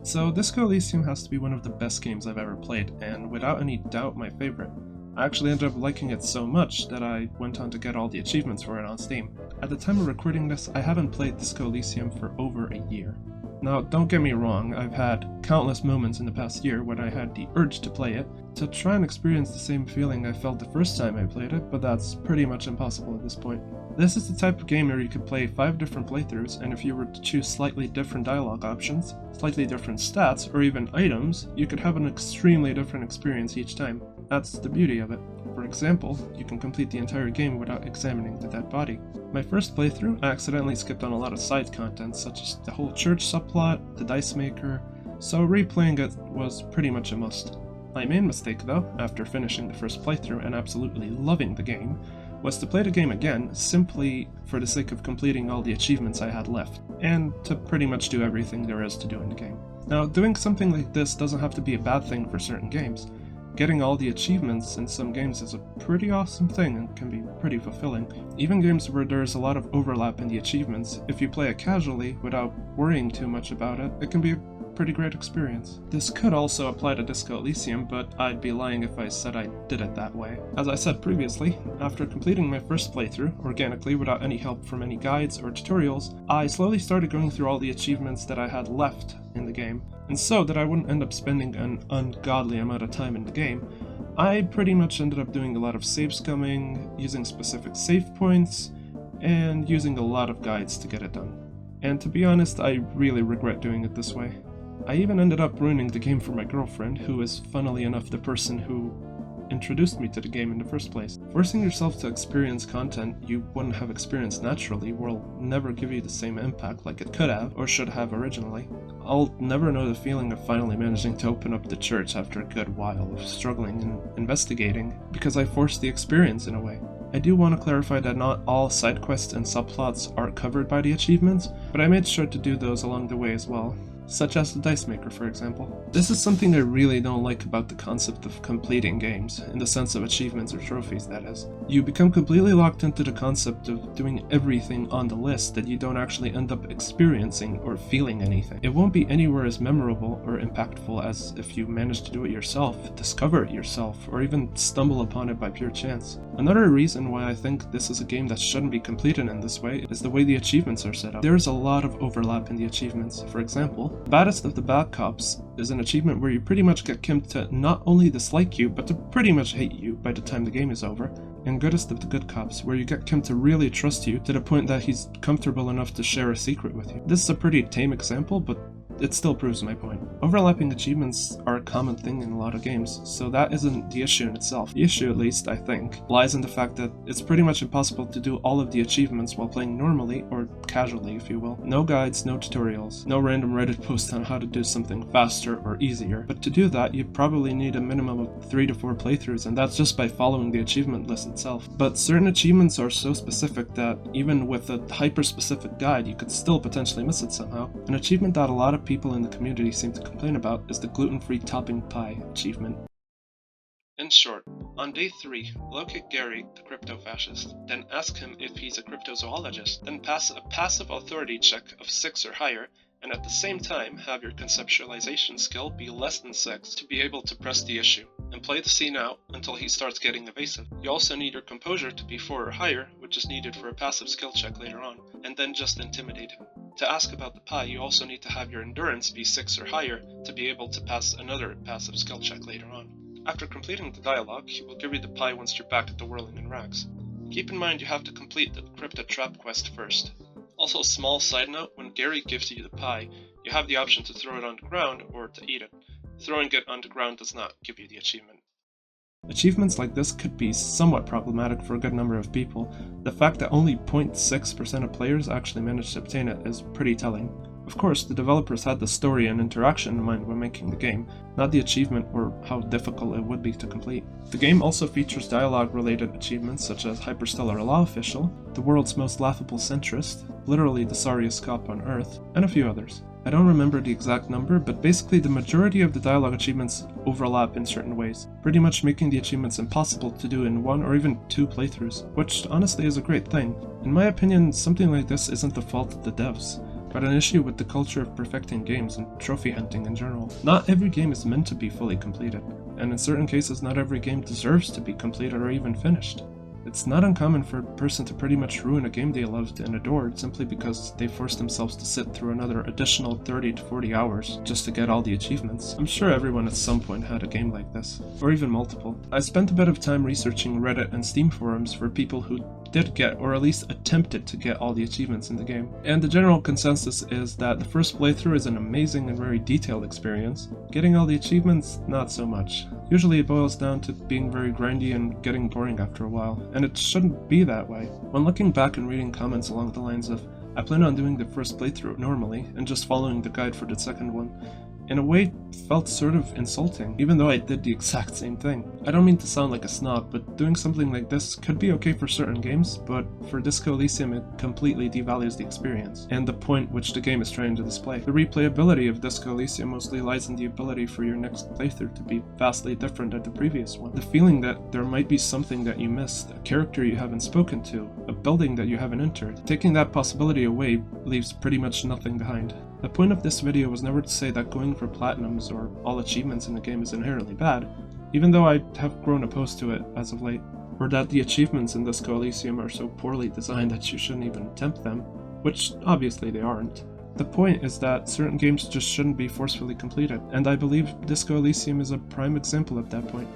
So Disco Elysium has to be one of the best games I've ever played, and without any doubt my favorite. I actually ended up liking it so much that I went on to get all the achievements for it on Steam. At the time of recording this, I haven't played Disco Elysium for over a year. Now, don't get me wrong, I've had countless moments in the past year when I had the urge to play it, to try and experience the same feeling I felt the first time I played it, but that's pretty much impossible at this point. This is the type of game where you could play 5 different playthroughs, and if you were to choose slightly different dialogue options, slightly different stats, or even items, you could have an extremely different experience each time. That's the beauty of it. For example, you can complete the entire game without examining the dead body. My first playthrough, I accidentally skipped on a lot of side content, such as the whole church subplot, the dice maker, so replaying it was pretty much a must. My main mistake though, after finishing the first playthrough and absolutely loving the game, was to play the game again simply for the sake of completing all the achievements I had left, and to pretty much do everything there is to do in the game. Now, doing something like this doesn't have to be a bad thing for certain games. Getting all the achievements in some games is a pretty awesome thing and can be pretty fulfilling. Even games where there's a lot of overlap in the achievements, if you play it casually without worrying too much about it, it can be a pretty great experience. This could also apply to Disco Elysium, but I'd be lying if I said I did it that way. As I said previously, after completing my first playthrough, organically without any help from any guides or tutorials, I slowly started going through all the achievements that I had left in the game, and so that I wouldn't end up spending an ungodly amount of time in the game, I pretty much ended up doing a lot of save scumming, using specific save points, and using a lot of guides to get it done. And to be honest, I really regret doing it this way. I even ended up ruining the game for my girlfriend, who is funnily enough the person who introduced me to the game in the first place. Forcing yourself to experience content you wouldn't have experienced naturally will never give you the same impact like it could have or should have originally. I'll never know the feeling of finally managing to open up the church after a good while of struggling and investigating, because I forced the experience in a way. I do want to clarify that not all side quests and subplots are covered by the achievements, but I made sure to do those along the way as well, such as the dice maker, for example. This is something I really don't like about the concept of completing games, in the sense of achievements or trophies, that is. You become completely locked into the concept of doing everything on the list that you don't actually end up experiencing or feeling anything. It won't be anywhere as memorable or impactful as if you manage to do it yourself, discover it yourself, or even stumble upon it by pure chance. Another reason why I think this is a game that shouldn't be completed in this way is the way the achievements are set up. There's a lot of overlap in the achievements. For example, Baddest of the Bad Cops is an achievement where you pretty much get Kim to not only dislike you, but to pretty much hate you by the time the game is over. And Goodest of the Good Cops, where you get Kim to really trust you to the point that he's comfortable enough to share a secret with you. This is a pretty tame example, but it still proves my point. Overlapping achievements are a common thing in a lot of games, so that isn't the issue in itself. The issue, at least, I think, lies in the fact that it's pretty much impossible to do all of the achievements while playing normally, or casually if you will. No guides, no tutorials, no random Reddit post on how to do something faster or easier, but to do that you probably need a minimum of 3 to 4 playthroughs, and that's just by following the achievement list itself. But certain achievements are so specific that even with a hyper-specific guide you could still potentially miss it somehow. An achievement that a lot of people in the community seem to complain about is the gluten-free topping pie achievement. In short, on day 3, locate Gary, the crypto-fascist, then ask him if he's a cryptozoologist, then pass a passive authority check of 6 or higher, and at the same time have your conceptualization skill be less than 6 to be able to press the issue, and play the scene out until he starts getting evasive. You also need your composure to be 4 or higher, which is needed for a passive skill check later on, and then just intimidate him. To ask about the pie, you also need to have your endurance be 6 or higher to be able to pass another passive skill check later on. After completing the dialogue, he will give you the pie once you're back at the Whirling in Rags. Keep in mind you have to complete the Crypto Trap quest first. Also, small side note, when Gary gives you the pie, you have the option to throw it on the ground or to eat it. Throwing it on the ground does not give you the achievement. Achievements like this could be somewhat problematic for a good number of people. The fact that only 0.6% of players actually managed to obtain it is pretty telling. Of course, the developers had the story and interaction in mind when making the game, not the achievement or how difficult it would be to complete. The game also features dialogue-related achievements such as Hyperstellar Law Official, the world's most laughable centrist, literally the sorriest cop on Earth, and a few others. I don't remember the exact number, but basically the majority of the dialogue achievements overlap in certain ways, pretty much making the achievements impossible to do in 1 or even 2 playthroughs, which honestly is a great thing. In my opinion, something like this isn't the fault of the devs. but an issue with the culture of perfecting games and trophy hunting in general. Not every game is meant to be fully completed, and in certain cases not every game deserves to be completed or even finished. It's not uncommon for a person to pretty much ruin a game they loved and adored simply because they forced themselves to sit through another additional 30 to 40 hours just to get all the achievements. I'm sure everyone at some point had a game like this, or even multiple. I spent a bit of time researching Reddit and Steam forums for people who did get, or at least attempted to get, all the achievements in the game. And the general consensus is that the first playthrough is an amazing and very detailed experience. Getting all the achievements, not so much. Usually it boils down to being very grindy and getting boring after a while, and it shouldn't be that way. When looking back and reading comments along the lines of, I plan on doing the first playthrough normally, and just following the guide for the second one, in a way felt sort of insulting, even though I did the exact same thing. I don't mean to sound like a snob, but doing something like this could be okay for certain games, but for Disco Elysium it completely devalues the experience, and the point which the game is trying to display. The replayability of Disco Elysium mostly lies in the ability for your next playthrough to be vastly different than the previous one. The feeling that there might be something that you missed, a character you haven't spoken to, a building that you haven't entered. Taking that possibility away leaves pretty much nothing behind. The point of this video was never to say that going for platinums or all achievements in the game is inherently bad, even though I have grown opposed to it as of late, or that the achievements in Disco Elysium are so poorly designed that you shouldn't even attempt them, which obviously they aren't. The point is that certain games just shouldn't be forcefully completed, and I believe Disco Elysium is a prime example of that point.